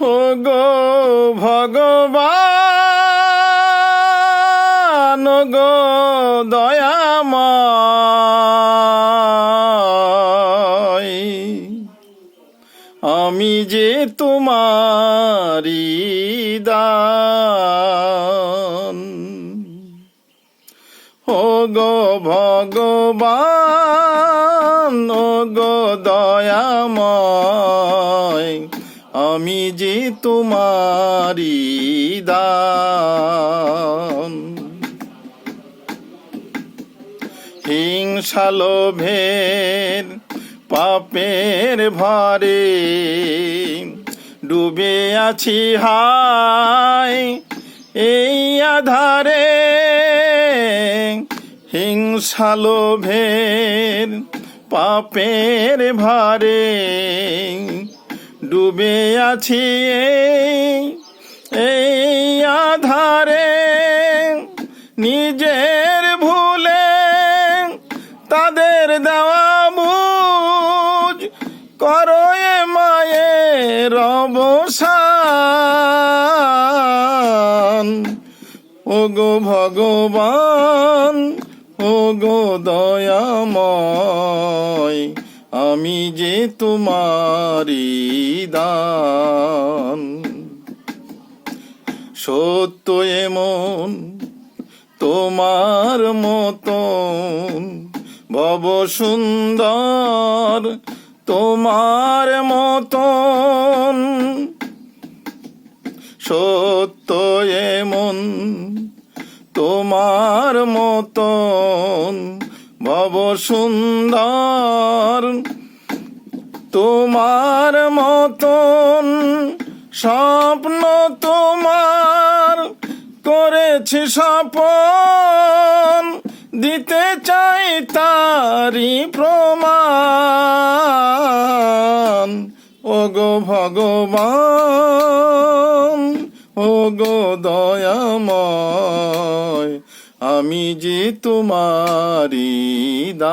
ও গো ভগবান, ও গো দয়াময়, আমি যে তোমারি দান। ও গো ভগবান, ও গো দয়াময়, আমি যে তোমারি দান। হিংসা লোভের পাপের ভারে ডুবে আছি হায় এই আধারে। হিংসা লোভের পাপের ভারে ডুবে আছি এই আধারে। নিজের ভুলে তাদের দেওয়া বুঝ করো এ মায়ের অবসান। ও গো ভগবান, ও গো দয়াময়, আমি যে তোমারি দান। সত্য এমন তোমার মতন ভব সুন্দর তোমার মতন। সত্য এমন তোমার মতন ভব সুন্দর তোমার মতন। স্বপ্ন তোমার করেছি স্বপন, দিতে চাই তারি প্রমাণ। ও গো ভগবান, ও গো দয়াময়, আমি যে তোমারি দান।